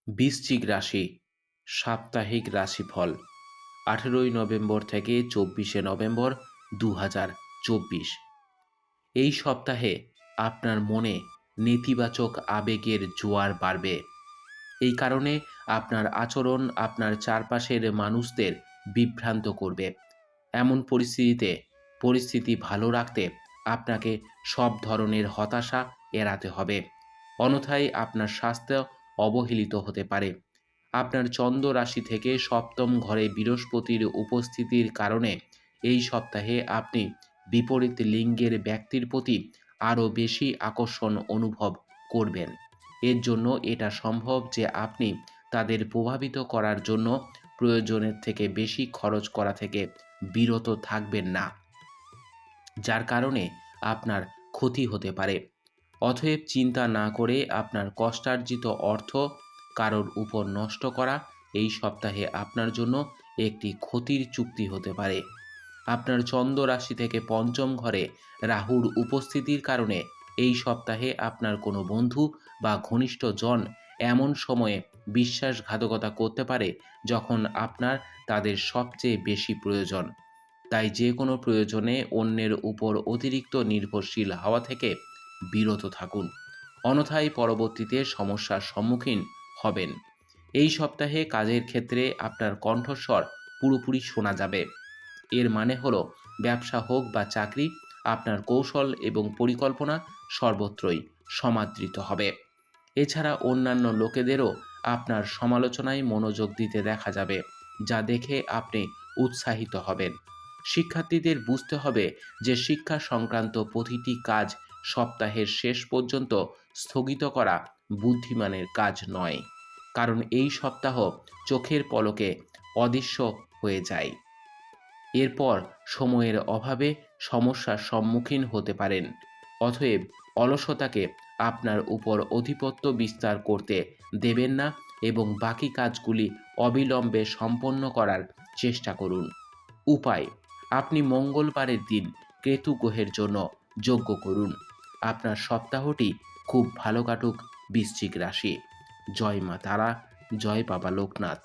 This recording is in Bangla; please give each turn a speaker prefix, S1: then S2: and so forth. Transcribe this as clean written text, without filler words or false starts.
S1: বৃশ্চিক রাশি সাপ্তাহিক রাশিফল 18ই নভেম্বর থেকে 24শে নভেম্বর 2024। এই সপ্তাহে আপনার মনে নেতিবাচক আবেগের জোয়ার বাড়বে। এই কারণে আপনার আচরণ আপনার চারপাশের মানুষদের বিভ্রান্ত করবে। এমন পরিস্থিতি ভালো রাখতে আপনাকে সব ধরনের হতাশা এড়াতে হবে, অন্যথায় আপনার স্বাস্থ্য অবহেলিত হতে পারে। আপনার চন্দ্র রাশি থেকে সপ্তম ঘরে বৃহস্পতির উপস্থিতির কারণে এই সপ্তাহে আপনি বিপরীত লিঙ্গের ব্যক্তির প্রতি আরও বেশি আকর্ষণ অনুভব করবেন। এর জন্য এটা সম্ভব যে আপনি তাদের প্রভাবিত করার জন্য প্রয়োজনের থেকে বেশি খরচ করা থেকে বিরত থাকবেন না, যার কারণে আপনার ক্ষতি হতে পারে। অতএব চিন্তা না করে আপনার কষ্টার্জিত অর্থ কারোর উপর নষ্ট করা এই সপ্তাহে আপনার জন্য একটি ক্ষতির চুক্তি হতে পারে। আপনার চন্দ্র রাশি থেকে পঞ্চম ঘরে রাহুর উপস্থিতির কারণে এই সপ্তাহে আপনার কোনো বন্ধু বা ঘনিষ্ঠ জন এমন সময়ে বিশ্বাসঘাতকতা করতে পারে যখন আপনার তাদের সবচেয়ে বেশি প্রয়োজন। তাই যে কোনো প্রয়োজনে অন্যের উপর অতিরিক্ত নির্ভরশীল হওয়া থেকে বিরত থাকুন, অন্যথায় পরবর্তীতে সমস্যার সম্মুখীন হবেন। এই সপ্তাহে কাজের ক্ষেত্রে আপনার কণ্ঠস্বর পুরোপুরি শোনা যাবে। এর মানে হলো ব্যবসা হোক বা চাকরি, আপনার কৌশল এবং পরিকল্পনা সর্বত্রই সমাদৃত হবে। এছাড়া অন্যান্য লোকেদেরও আপনার সমালোচনায় মনোযোগ দিতে দেখা যাবে, যা দেখে আপনি উৎসাহিত হবেন। শিক্ষার্থীদের বুঝতে হবে যে শিক্ষা সংক্রান্ত প্রতিটি কাজ সপ্তাহের শেষ পর্যন্ত স্থগিত করা বুদ্ধিমানের কাজ নয়, কারণ এই সপ্তাহ চোখের পলকে অদৃশ্য হয়ে যায়। এরপর সময়ের অভাবে সমস্যার সম্মুখীন হতে পারেন। অতএব অলসতাকে আপনার উপর আধিপত্য বিস্তার করতে দেবেন না এবং বাকি কাজগুলি অবিলম্বে সম্পন্ন করার চেষ্টা করুন। উপায়: আপনি মঙ্গলবারের দিন কেতু গ্রহের জন্য যজ্ঞ করুন। আপনার সপ্তাহটি খুব ভালো কাটুক বৃশ্চিক রাশি। জয় মা তারা, জয় বাবা লোকনাথ।